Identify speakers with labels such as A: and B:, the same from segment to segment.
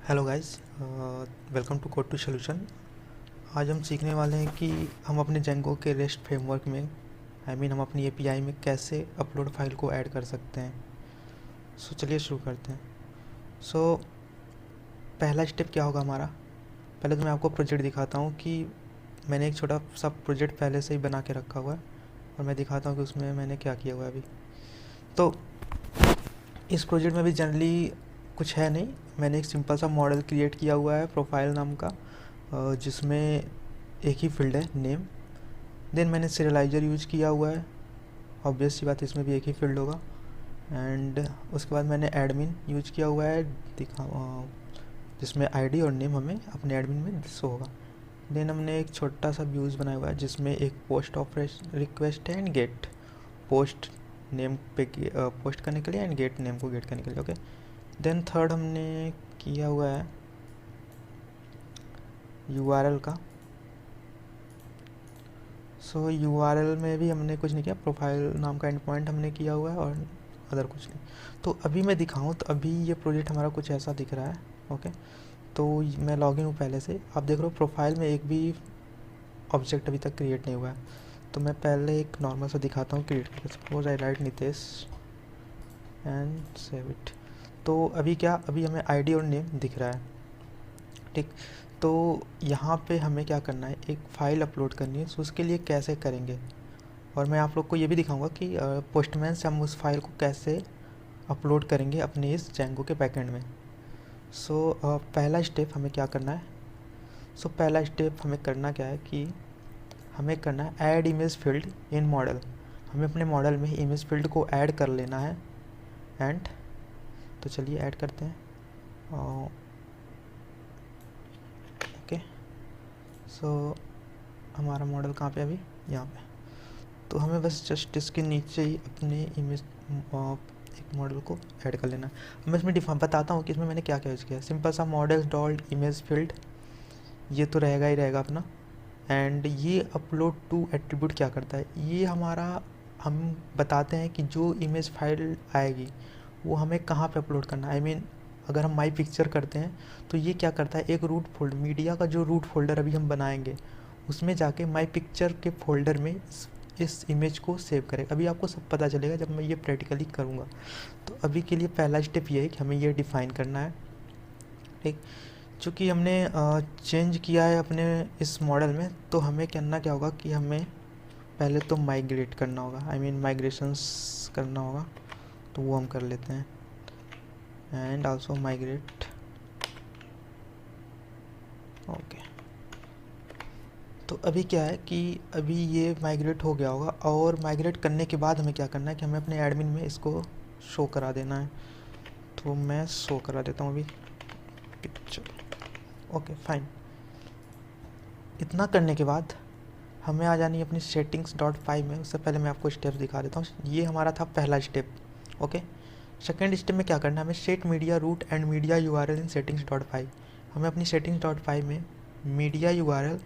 A: Hello guys, welcome to code to solution. आज हम सीखने वाले हैं कि हम अपने जेंगो के रेस्ट फ्रेमवर्क में हम अपनी एपीआई में कैसे अपलोड फाइल को ऐड कर सकते हैं। चलिए शुरू करते हैं। पहला स्टेप क्या होगा हमारा। पहले तो मैं आपको प्रोजेक्ट दिखाता हूँ कि मैंने एक छोटा सा प्रोजेक्ट पहले से ही बना के रखा हुआ है और मैं दिखाता हूँ कि उसमें मैंने क्या किया हुआ है अभी। तो इस प्रोजेक्ट में भी जनरली कुछ है नहीं। मैंने एक सिंपल सा मॉडल क्रिएट किया हुआ है प्रोफाइल नाम का, जिसमें एक ही फील्ड है नेम। देन मैंने सीरियलाइजर यूज किया हुआ है, ऑब्वियस सी बात है इसमें भी एक ही फील्ड होगा। एंड उसके बाद मैंने एडमिन यूज किया हुआ है जिसमें आईडी और नेम हमें अपने एडमिन में शो होगा। देन हमने एक छोटा सा व्यूज बनाया हुआ है जिसमें एक पोस्ट ऑफ रिक्वेस्ट है एंड गेट पोस्ट नेम पे पोस्ट करने के लिए एंड गेट नेम को गेट करने के लिए। ओके, देन थर्ड हमने किया हुआ है यूआरएल का। यूआरएल में भी हमने कुछ नहीं किया, प्रोफाइल नाम का एंड पॉइंट हमने किया हुआ है और अदर कुछ नहीं। तो अभी मैं दिखाऊं तो अभी ये प्रोजेक्ट हमारा कुछ ऐसा दिख रहा है। ओके, तो मैं लॉगिन हूँ पहले से। आप देख रहे हो प्रोफाइल में एक भी ऑब्जेक्ट अभी तक क्रिएट नहीं हुआ है। तो मैं पहले एक नॉर्मल सा दिखाता हूँ क्रिएट करके। Suppose I right Nitesh and save it. तो अभी क्या, अभी हमें आईडी और नेम दिख रहा है, ठीक। तो यहाँ पे हमें क्या करना है, एक फ़ाइल अपलोड करनी है। उसके लिए कैसे करेंगे, और मैं आप लोग को ये भी दिखाऊंगा कि पोस्टमैन से हम उस फाइल को कैसे अपलोड करेंगे अपने इस जेंगो के बैकएंड में। पहला स्टेप हमें क्या करना है। पहला स्टेप हमें करना क्या है कि हमें करना है ऐड इमेज फील्ड इन मॉडल। हमें अपने मॉडल में इमेज फील्ड को ऐड कर लेना है। एंड तो चलिए ऐड करते हैं। ओके, हमारा मॉडल कहाँ पे अभी, यहाँ पे। तो हमें बस जस्ट इसके नीचे ही अपने इमेज एक मॉडल को ऐड कर लेना है। मैं इसमें बताता हूँ कि इसमें मैंने क्या क्या यूज़ किया है। सिंपल सा मॉडल डॉट इमेज फील्ड, ये तो रहेगा ही रहेगा अपना। एंड ये अपलोड टू एट्रीब्यूट क्या करता है, ये हमारा हम बताते हैं कि जो इमेज फाइल आएगी वो हमें कहाँ पे अपलोड करना है। अगर हम माई पिक्चर करते हैं तो ये क्या करता है, एक रूट फोल्डर, मीडिया का जो रूट फोल्डर अभी हम बनाएंगे उसमें जाके माई पिक्चर के फोल्डर में इस इमेज को सेव करेगा। अभी आपको सब पता चलेगा जब मैं ये प्रैक्टिकली करूँगा। तो अभी के लिए पहला स्टेप ये है कि हमें ये डिफ़ाइन करना है, ठीक। चूँकि हमने चेंज किया है अपने इस मॉडल में, तो हमें करना क्या होगा कि हमें पहले तो माइग्रेट करना होगा, माइग्रेशंस करना होगा। तो वो हम कर लेते हैं। And also migrate. ओके, तो अभी क्या है कि अभी ये माइग्रेट हो गया होगा, और माइग्रेट करने के बाद हमें क्या करना है कि हमें अपने एडमिन में इसको शो करा देना है। तो मैं शो करा देता हूँ अभी पिक्चर। Okay fine. इतना करने के बाद हमें आ जानी है अपनी सेटिंग्स डॉट पाई में। उससे पहले मैं आपको स्टेप दिखा देता हूँ। ये हमारा था पहला स्टेप। ओके, सेकेंड स्टेप में क्या करना है, हमें set media root and media URL in settings dot py. हमें अपनी सेटिंग्स डॉट पाई में media URL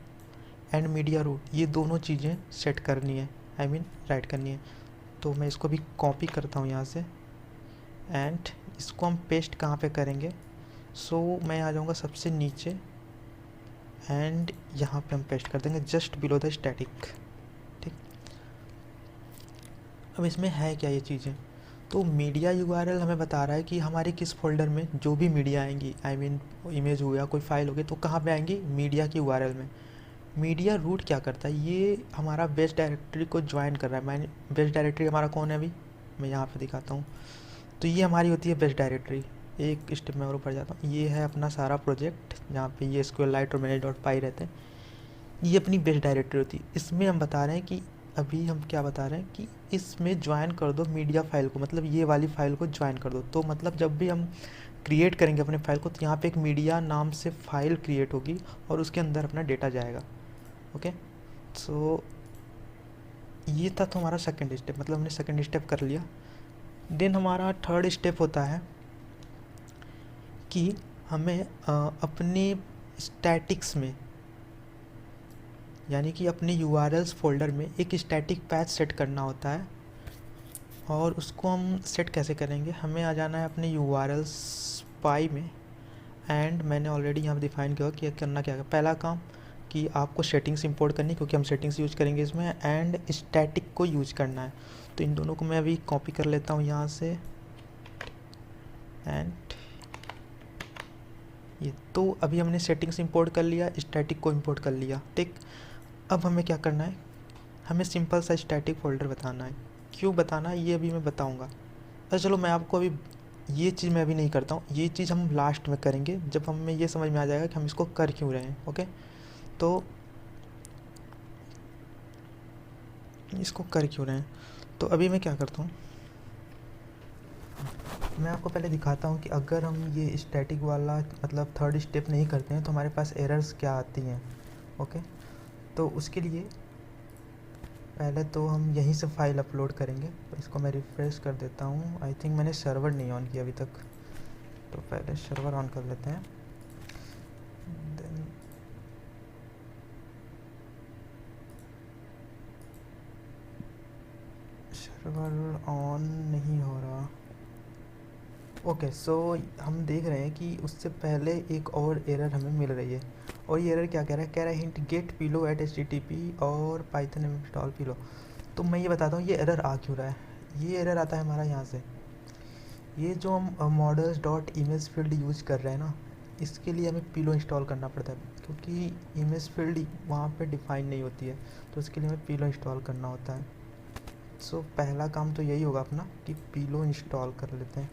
A: and media root ये दोनों चीज़ें सेट करनी है, राइट करनी है। तो मैं इसको भी कॉपी करता हूँ यहाँ से, एंड इसको हम पेस्ट कहाँ पे करेंगे। मैं आ जाऊँगा सबसे नीचे, एंड यहाँ पे हम पेस्ट कर देंगे जस्ट बिलो द स्टैटिक, ठीक। अब इसमें है क्या ये चीज़ें। तो मीडिया यूआरएल हमें बता रहा है कि हमारे किस फोल्डर में जो भी मीडिया आएंगी, इमेज हो या कोई फाइल होगी, तो कहाँ पे आएंगी, मीडिया की यूआरएल में। मीडिया रूट क्या करता है, ये हमारा बेस डायरेक्टरी को ज्वाइन कर रहा है। बेस डायरेक्टरी हमारा कौन है, अभी मैं यहाँ पे दिखाता हूँ। तो ये हमारी होती है बेस डायरेक्टरी। एक स्टेप में और ऊपर जाता हूँ, ये है अपना सारा प्रोजेक्ट जहाँ पे ये SQLite और manage डॉट पाई रहते हैं। ये अपनी बेस डायरेक्टरी होती है। इसमें हम बता रहे हैं कि अभी हम क्या बता रहे हैं कि इसमें ज्वाइन कर दो मीडिया फाइल को, मतलब ये वाली फाइल को ज्वाइन कर दो। तो मतलब जब भी हम क्रिएट करेंगे अपने फाइल को, तो यहाँ पे एक मीडिया नाम से फाइल क्रिएट होगी और उसके अंदर अपना डेटा जाएगा। ओके, ये था तो हमारा सेकंड स्टेप, मतलब हमने सेकंड स्टेप कर लिया। देन हमारा थर्ड स्टेप होता है कि हमें अपने स्टैटिक्स में, यानी कि अपने यूआरएल्स फोल्डर में एक स्टैटिक पैच सेट करना होता है। और उसको हम सेट कैसे करेंगे, हमें आ जाना है अपने यूआरएल्स पाई में, एंड मैंने ऑलरेडी यहाँ पे डिफाइन किया कि करना क्या है। पहला काम कि आपको सेटिंग्स इंपोर्ट करनी, क्योंकि हम सेटिंग्स यूज करेंगे इसमें, एंड स्टैटिक को यूज करना है। तो इन दोनों को मैं अभी कॉपी कर लेता हूँ यहाँ से, एंड ये तो अभी हमने सेटिंग्स इंपोर्ट कर लिया, स्टैटिक को इंपोर्ट कर लिया, ठीक। अब हमें क्या करना है, हमें सिंपल सा स्टैटिक फोल्डर बताना है। क्यों बताना है ये अभी मैं बताऊँगा। अच्छा चलो, मैं आपको अभी ये चीज़ मैं अभी नहीं करता हूँ, ये चीज़ हम लास्ट में करेंगे जब हमें ये समझ में आ जाएगा कि हम इसको कर क्यों रहे हैं। ओके, तो इसको कर क्यों रहे हैं, तो अभी मैं क्या करता हूँ, मैं आपको पहले दिखाता हूँ कि अगर हम ये स्टैटिक वाला मतलब थर्ड स्टेप नहीं करते हैं तो हमारे पास एरर्स क्या आती हैं। ओके, तो उसके लिए पहले तो हम यहीं से फाइल अपलोड करेंगे। तो इसको मैं रिफ्रेश कर देता हूँ। आई थिंक मैंने सर्वर नहीं ऑन किया अभी तक, तो पहले सर्वर ऑन कर लेते हैं। देन सर्वर ऑन नहीं हो रहा। ओके, सो हम देख रहे हैं कि उससे पहले एक और एरर हमें मिल रही है, और ये एरर क्या कह रहा है, कह रहा है hint get pillow at HTTP और पाइथन इंस्टॉल पिलो। तो मैं ये बताता हूँ ये एरर आ क्यों रहा है। ये एरर आता है हमारा यहाँ से, ये जो हम models dot image field use कर रहे हैं ना, इसके लिए हमें पिलो इंस्टॉल करना पड़ता है, क्योंकि इमेज फील्ड वहाँ पे डिफाइन नहीं होती है, तो उसके लिए हमें पिलो इंस्टॉल करना होता है। सो पहला काम तो यही होगा अपना कि पिलो इंस्टॉल कर लेते हैं।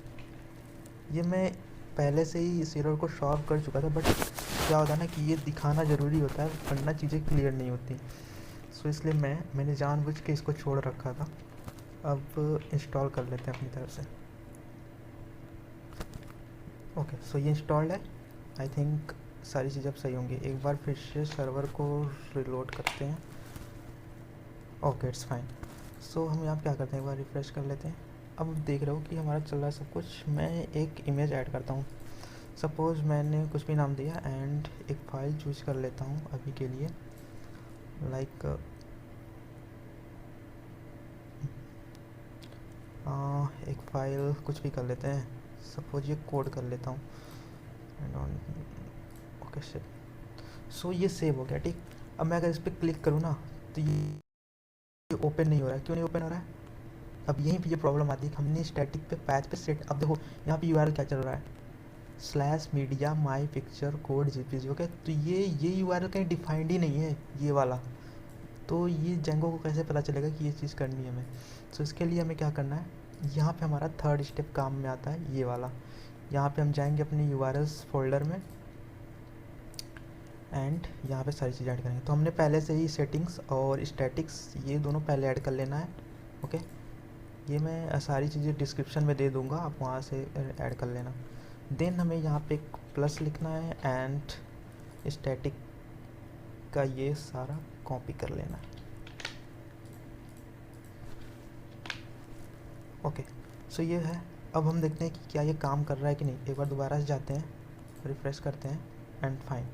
A: ये मैं पहले से ही इस एरर को सॉल्व कर चुका था, बट क्या होता है ना कि ये दिखाना ज़रूरी होता है, वरना चीज़ें क्लियर नहीं होती। सो इसलिए मैंने जानबूझ के इसको छोड़ रखा था। अब इंस्टॉल कर लेते हैं अपनी तरफ से। ओके, सो ये इंस्टॉल्ड है। आई थिंक सारी चीज़ें अब सही होंगी। एक बार फिर से सर्वर को रिलोड करते हैं। Okay, it's fine. सो हम यहाँ क्या करते हैं, एक बार रिफ़्रेश कर लेते हैं। अब देख रहे हो कि हमारा चल रहा है सब कुछ। मैं एक इमेज ऐड करता हूँ, सपोज़ मैंने कुछ भी नाम दिया, एंड एक फ़ाइल चूज कर लेता हूँ अभी के लिए, लाइक एक फ़ाइल कुछ भी कर लेते हैं, सपोज ये कोड कर लेता हूँ, एंड ऑन। ओके, सो ये सेव हो गया, ठीक। अब मैं अगर इस पर क्लिक करूँ ना, तो ये ओपन नहीं हो रहा है। क्यों नहीं ओपन हो रहा है, अब यहीं पे ये प्रॉब्लम आती है कि हमने स्टैटिक पे पैच पे सेट। अब देखो यहाँ पे URL क्या चल रहा है, /media my picture code JPG। Okay, तो ये URL कहीं डिफाइंड ही नहीं है ये वाला, तो ये जेंगो को कैसे पता चलेगा कि ये चीज़ करनी है हमें। सो इसके लिए हमें क्या करना है, यहाँ पे हमारा थर्ड स्टेप काम में आता है, ये वाला। यहाँ पे हम जाएंगे अपने URLs फोल्डर में, एंड यहाँ पे सारी चीज़ें ऐड करेंगे। तो हमने पहले से ही सेटिंग्स और स्टैटिक्स ये दोनों पहले ऐड कर लेना है। ओके, ये मैं सारी चीज़ें डिस्क्रिप्शन में दे दूँगा, आप वहाँ से ऐड कर लेना। देन हमें यहाँ पे एक प्लस लिखना है, एंड स्टैटिक का ये सारा कॉपी कर लेना है। ओके, सो ये है। अब हम देखते हैं कि क्या ये काम कर रहा है कि नहीं। एक बार दोबारा से जाते हैं, रिफ़्रेश करते हैं, एंड फाइन।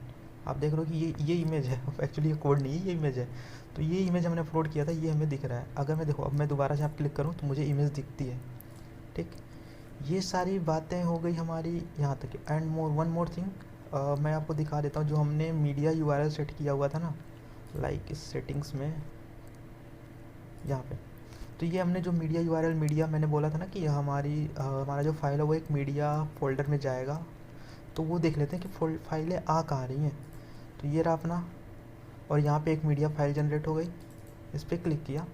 A: आप देख रहे हो कि ये इमेज है, एक्चुअली ये कोड नहीं है, ये इमेज है। तो ये इमेज हमने अपलोड किया था, ये हमें दिख रहा है। अगर मैं देखो, अब मैं दोबारा से आप क्लिक करूँ तो मुझे इमेज दिखती है, ठीक। ये सारी बातें हो गई हमारी यहाँ तक। एंड वन मोर थिंग, मैं आपको दिखा देता हूँ जो हमने मीडिया URL सेट किया हुआ था ना, लाइक इस सेटिंग्स में यहाँ पे। तो ये हमने जो मीडिया URL मीडिया मैंने बोला था ना कि हमारा जो फाइल है वो एक मीडिया फोल्डर में जाएगा। तो वो देख लेते हैं कि फाइलें आ कहाँ रही हैं। तो ये रहा अपना, और यहाँ पे एक मीडिया फाइल जनरेट हो गई। इस पर क्लिक किया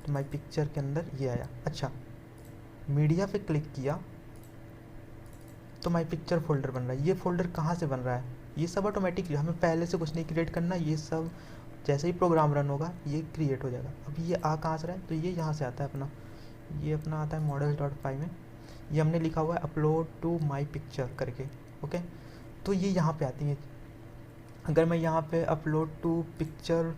A: तो माई पिक्चर के अंदर ये आया। अच्छा, मीडिया पे क्लिक किया तो माई पिक्चर फोल्डर बन रहा है। ये फोल्डर कहाँ से बन रहा है, ये सब ऑटोमेटिकली, हमें पहले से कुछ नहीं क्रिएट करना, ये सब जैसे ही प्रोग्राम रन होगा ये क्रिएट हो जाएगा। अब ये आ कहाँ से रहा है, तो ये यहाँ से आता है अपना, ये अपना आता है models.py में। ये हमने लिखा हुआ है अपलोड टू माई पिक्चर करके। ओके, तो ये यहाँ पे आती है। अगर मैं यहाँ पे अपलोड टू पिक्चर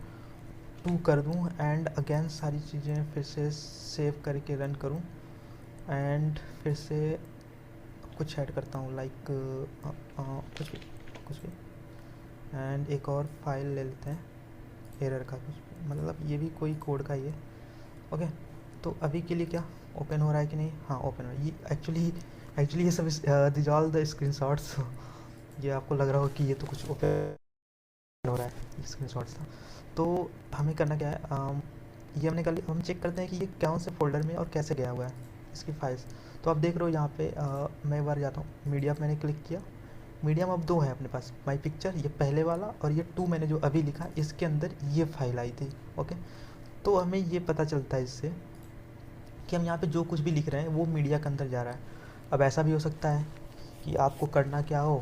A: 2 कर दूँ, एंड अगेन सारी चीज़ें फिर से सेव करके रन करूँ, एंड फिर से कुछ ऐड करता हूँ, लाइक कुछ भी, एंड एक और फाइल ले लेते हैं एरर का कुछ, मतलब ये भी कोई कोड का ही है। ओके, तो अभी के लिए क्या ओपन हो रहा है कि नहीं, हाँ ओपन हो रहा है। ये एक्चुअली ये सब दिज ऑल द स्क्रीनशॉट्स ये आपको लग रहा हो कि ये तो कुछ ओपन हो रहा है स्क्रीनशॉट्स था। तो हमें करना क्या है, ये हमने कर लिया। हम चेक करते हैं कि ये कौन से फोल्डर में और कैसे गया हुआ है इसकी फाइल्स। तो आप देख रहे हो यहाँ पे मैं एक बार जाता हूँ, मीडिया पे मैंने क्लिक किया। मीडिया में अब दो है अपने पास, माई पिक्चर ये पहले वाला, और ये 2 मैंने जो अभी लिखा इसके अंदर ये फाइल आई थी। ओके, तो हमें ये पता चलता है इससे कि हम यहाँ पे जो कुछ भी लिख रहे हैं वो मीडिया के अंदर जा रहा है। अब ऐसा भी हो सकता है कि आपको करना क्या हो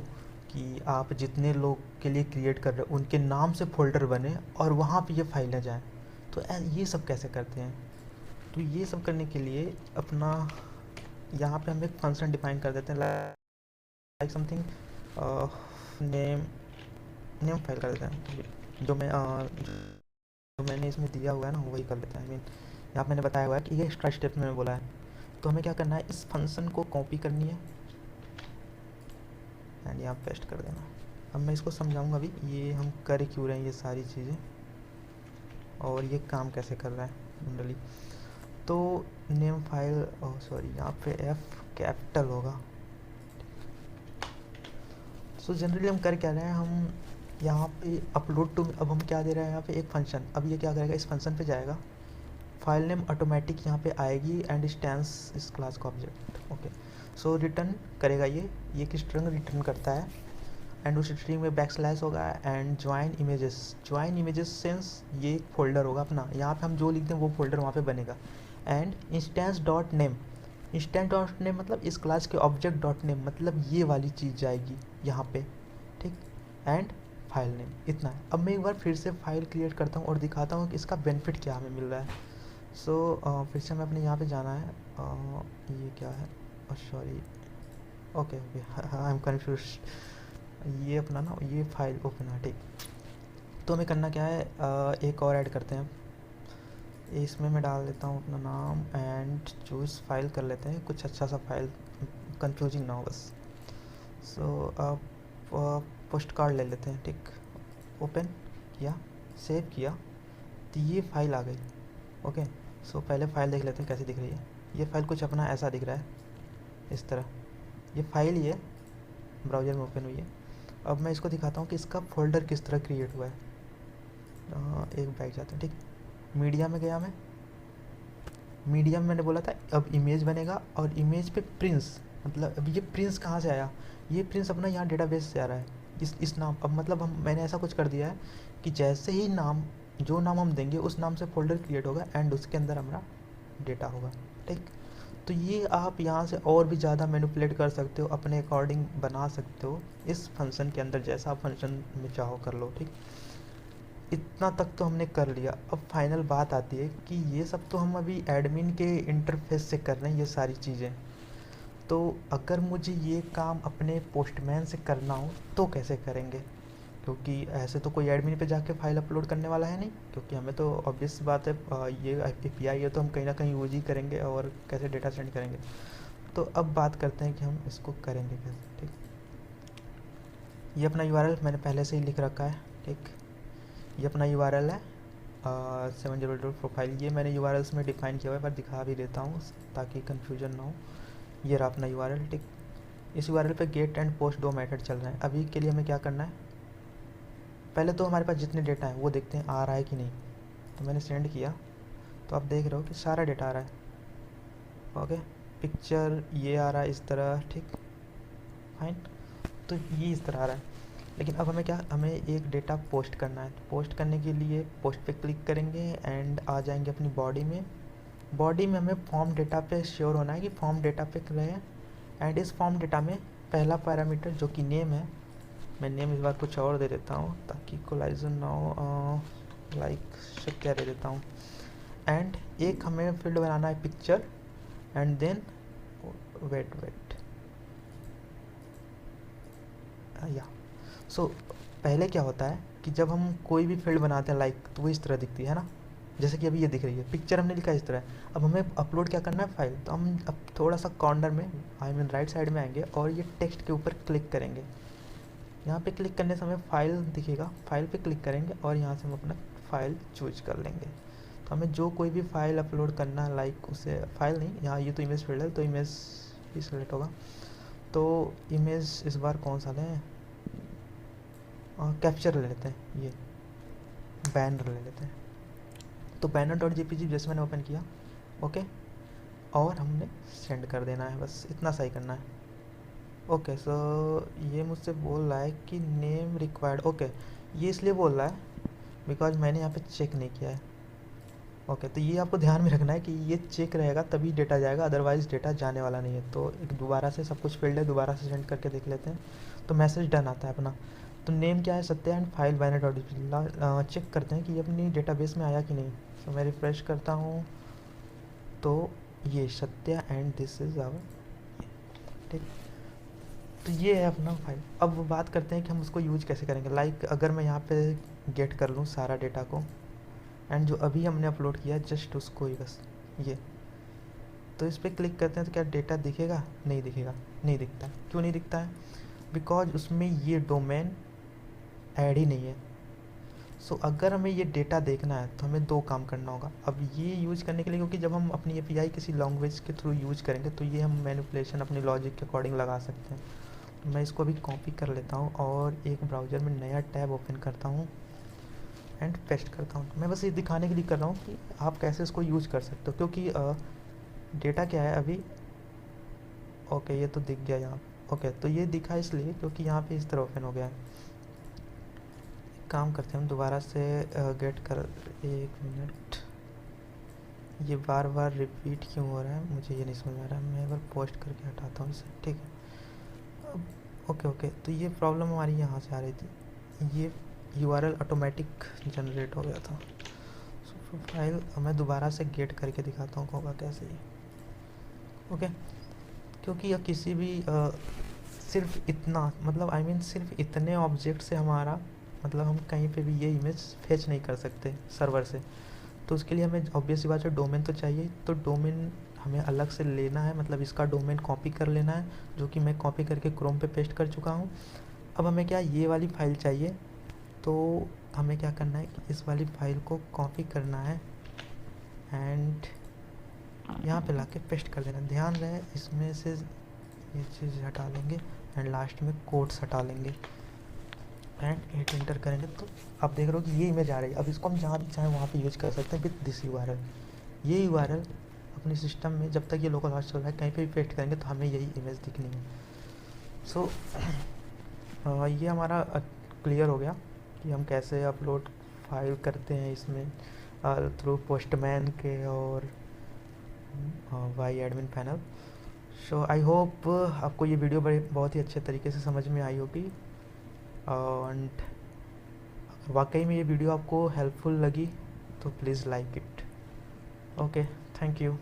A: कि आप जितने लोग के लिए क्रिएट कर रहे हो उनके नाम से फ़ोल्डर बने और वहाँ पे ये फाइलें जाएँ। तो ये सब कैसे करते हैं? तो ये सब करने के लिए अपना यहाँ पे हम एक फंक्शन डिफाइन कर देते हैं, like something name name file कर देते हैं। जो मैंने इसमें दिया हुआ है ना वही कर लेते हैं। यहाँ मैंने बताया हुआ है कि ये एक्स्ट्रा स्टेप में बोला है। तो हमें क्या करना है, इस फंक्शन को कॉपी करनी है एंड यहाँ पेस्ट कर देना। अब मैं इसको समझाऊंगा अभी ये हम कर क्यों रहे हैं ये सारी चीज़ें और ये काम कैसे कर रहा है जनरली। तो नेम फाइल, सॉरी यहाँ पे एफ कैपिटल होगा। सो जनरली हम कर क्या रहे हैं, हम यहाँ पे अपलोड टू, अब हम क्या दे रहे हैं यहाँ पे एक फंक्शन। अब ये क्या करेगा, इस फंक्शन पे जाएगा, फाइल नेम ऑटोमेटिक यहाँ पे आएगी एंड स्टैंस इस क्लास का ऑब्जेक्ट। ओके, सो रिटर्न करेगा ये एक स्ट्रिंग रिटर्न करता है एंड उस स्ट्रिंग में बैकस्लैश होगा एंड ज्वाइन इमेजेस सेंस ये एक फोल्डर होगा अपना, यहाँ पे हम जो लिखते हैं वो फोल्डर वहाँ पे बनेगा। एंड इंस्टेंस डॉट नेम मतलब इस क्लास के ऑब्जेक्ट डॉट नेम मतलब ये वाली चीज़ जाएगी यहाँ पे, ठीक। एंड फाइल नेम, इतना है। अब मैं एक बार फिर से फाइल क्रिएट करता हूँ और दिखाता हूँ कि इसका बेनिफिट क्या हमें मिल रहा है। सो फिर से हमें अपने यहाँ पे जाना है। ये क्या है, sorry, okay I am confuse. ये अपना ना ये फाइल ओपन है, ठीक। तो हमें करना क्या है, एक और ऐड करते हैं। इसमें मैं डाल देता हूँ अपना नाम एंड चूज फाइल कर लेते हैं, कुछ अच्छा सा फाइल, कंफ्यूजिंग ना हो बस। सो अब पोस्ट कार्ड ले लेते हैं, ठीक। ओपन किया, सेव किया, तो ये फाइल आ गई। ओके, सो पहले फ़ाइल देख लेते हैं कैसी दिख रही है। ये फ़ाइल कुछ अपना ऐसा दिख रहा है, इस तरह। ये फ़ाइल ही है, ब्राउज़र में ओपन हुई है। अब मैं इसको दिखाता हूँ कि इसका फ़ोल्डर किस तरह क्रिएट हुआ है। एक बैक जाते हैं, ठीक। मीडिया में गया मैं, मीडिया में मैंने बोला था अब इमेज बनेगा और इमेज पे प्रिंस, मतलब अब ये प्रिंस कहाँ से आया, ये प्रिंस अपना यहाँ डेटाबेस से आ रहा है, इस नाम। अब मतलब मैंने ऐसा कुछ कर दिया है कि जैसे ही नाम, जो नाम हम देंगे उस नाम से फ़ोल्डर क्रिएट होगा एंड उसके अंदर हमारा डेटा होगा, ठीक। तो ये आप यहाँ से और भी ज़्यादा मैनिपुलेट कर सकते हो, अपने अकॉर्डिंग बना सकते हो इस फंक्शन के अंदर, जैसा आप फंक्शन में चाहो कर लो, ठीक। इतना तक तो हमने कर लिया। अब फाइनल बात आती है कि ये सब तो हम अभी एडमिन के इंटरफेस से कर रहे हैं ये सारी चीज़ें। तो अगर मुझे ये काम अपने पोस्टमैन से करना हो तो कैसे करेंगे, क्योंकि ऐसे तो कोई एडमिन पे जाके फाइल अपलोड करने वाला है नहीं, क्योंकि हमें तो ऑब्वियस बात है ये एपीआई है तो हम कहीं ना कहीं यूज ही करेंगे और कैसे डेटा सेंड करेंगे। तो अब बात करते हैं कि हम इसको करेंगे कैसे, ठीक। ये अपना यूआरएल मैंने पहले से ही लिख रखा है, ठीक। ये अपना यूआरएल है 700 प्रोफाइल, ये मैंने यूआरएल्स में डिफाइन किया हुआ है, पर दिखा भी देता हूँ ताकि कन्फ्यूजन ना हो। ये रहा अपना यूआरएल, ठीक। इस यूआरएल पे गेट एंड पोस्ट दो मेथड चल रहे हैं। अभी के लिए हमें क्या करना है, पहले तो हमारे पास जितने डेटा है वो देखते हैं आ रहा है कि नहीं। तो मैंने सेंड किया तो आप देख रहे हो कि सारा डेटा आ रहा है। ओके, पिक्चर ये आ रहा है इस तरह, ठीक, फाइन। तो ये इस तरह आ रहा है, लेकिन अब हमें क्या, हमें एक डेटा पोस्ट करना है। तो पोस्ट करने के लिए पोस्ट पे क्लिक करेंगे एंड आ जाएंगे अपनी बॉडी में। बॉडी में हमें फॉर्म डेटा पे श्योर होना है कि फॉर्म डेटा पे रहे। एंड इस फॉर्म डेटा में पहला पैरामीटर जो कि नेम है, मैं नेम इस बार कुछ और दे देता हूँ ताकि कोलाइजन ना हो, लाइक क्या दे देता हूँ। एंड एक हमें फील्ड बनाना है पिक्चर एंड देन वेट या सो पहले क्या होता है कि जब हम कोई भी फील्ड बनाते हैं लाइक, तो वो इस तरह दिखती है ना, जैसे कि अभी ये दिख रही है, पिक्चर हमने लिखा इस तरह। अब हमें अपलोड क्या करना है फाइल, तो हम अब थोड़ा सा कॉर्नर में आई मीन राइट साइड में आएंगे और ये टेक्स्ट के ऊपर क्लिक करेंगे। यहाँ पे क्लिक करने से हमें फाइल दिखेगा, फाइल पे क्लिक करेंगे और यहाँ से हम अपना फाइल चूज कर लेंगे। तो हमें जो कोई भी फाइल अपलोड करना है लाइक उसे, फाइल नहीं, यहाँ ये तो इमेज फील्ड है तो इमेज ही सेलेक्ट होगा। तो इमेज इस बार कौन सा लें, कैप्चर ले लेते हैं, ये बैनर ले लेते हैं। तो बैनर डॉट जेपीजी जैसे मैंने ओपन किया, ओके, और हमने सेंड कर देना है, बस इतना सही करना है। ओके सो ये मुझसे बोल रहा है कि नेम रिक्वायर्ड, ओके ये इसलिए बोल रहा है बिकॉज मैंने यहाँ पे चेक नहीं किया है। ओके तो ये आपको ध्यान में रखना है कि ये चेक रहेगा तभी डेटा जाएगा, अदरवाइज़ डेटा जाने वाला नहीं है। तो एक दोबारा से सब कुछ फील्ड है, दोबारा से सेंड करके देख लेते हैं। तो मैसेज डन आता है अपना। तो नेम क्या है, Satya and file binary dot, check करते हैं कि ये अपनी डेटाबेस में आया कि नहीं। तो मैं रिफ्रेश करता हूँ तो ये Satya and this is our, ठीक। तो ये है अपना फाइल। अब बात करते हैं कि हम उसको यूज कैसे करेंगे। लाइक अगर मैं यहाँ पे गेट कर लूँ सारा डेटा को, एंड जो अभी हमने अपलोड किया है जस्ट उसको ही, बस ये। तो इस पर क्लिक करते हैं तो क्या डेटा दिखेगा? नहीं दिखेगा, नहीं दिखता। क्यों नहीं दिखता है? बिकॉज उसमें ये डोमेन ऐड ही नहीं है। सो अगर हमें ये डेटा देखना है तो हमें दो काम करना होगा। अब ये यूज़ करने के लिए, क्योंकि जब हम अपनी एपीआई किसी लैंग्वेज के थ्रू यूज करेंगे तो ये हम मैनिपुलेशन अपनी लॉजिक के अकॉर्डिंग लगा सकते हैं। तो मैं इसको अभी कॉपी कर लेता हूँ और एक ब्राउज़र में नया टैब ओपन करता हूँ एंड पेस्ट करता हूँ। मैं बस ये दिखाने के लिए कर रहा हूँ कि आप कैसे इसको यूज़ कर सकते हो, क्योंकि डेटा क्या है अभी। ओके ये तो दिख गया यहाँ। ओके तो ये दिखा इसलिए क्योंकि यहाँ पे इस तरह ओपन हो गया है। काम करते हैं हम दोबारा से गेट कर, एक मिनट, ये बार बार रिपीट क्यों हो रहा है मुझे ये नहीं समझ आ रहा है। मैं एक बार पोस्ट करके हटाता हूँ इसे, ठीक है। अब ओके तो ये प्रॉब्लम हमारी यहाँ से आ रही थी, ये यूआरएल ऑटोमेटिक जनरेट हो गया था। सो फाइल मैं दोबारा से गेट करके दिखाता हूँ होगा कैसे ये। ओके क्योंकि यह किसी भी सिर्फ इतना, मतलब आई मीन सिर्फ इतने ऑब्जेक्ट से हमारा, मतलब हम कहीं पे भी ये इमेज फेच नहीं कर सकते सर्वर से। तो उसके लिए हमें ऑब्वियस सी बात है डोमेन तो चाहिए। तो डोमेन हमें अलग से लेना है, मतलब इसका डोमेन कॉपी कर लेना है, जो कि मैं कॉपी करके क्रोम पे पेस्ट कर चुका हूँ। अब हमें क्या ये वाली फ़ाइल चाहिए, तो हमें क्या करना है कि इस वाली फ़ाइल को कॉपी करना है एंड यहाँ पे लाके पेस्ट कर देना। ध्यान रहे इसमें से ये चीज़ हटा लेंगे एंड लास्ट में कोट्स हटा लेंगे एंड हिट एंटर करेंगे तो आप देख रहे हो कि ये इमेज आ रही है। अब इसको हम जहाँ भी चाहें वहाँ पे यूज कर सकते हैं विद दिस यूआरएल। ये यूआरएल अपने सिस्टम में जब तक ये लोकल हॉस्ट चल रहा है कहीं पे भी पेस्ट करेंगे तो हमें यही इमेज दिखनी है। सो ये हमारा क्लियर हो गया कि हम कैसे अपलोड फाइल करते हैं इसमें थ्रू पोस्टमैन के और via admin panel. So I hope आपको ये वीडियो बहुत ही अच्छे तरीके से समझ में आई होगी एंड वाकई में ये वीडियो आपको हेल्पफुल लगी तो please like it. Okay thank you.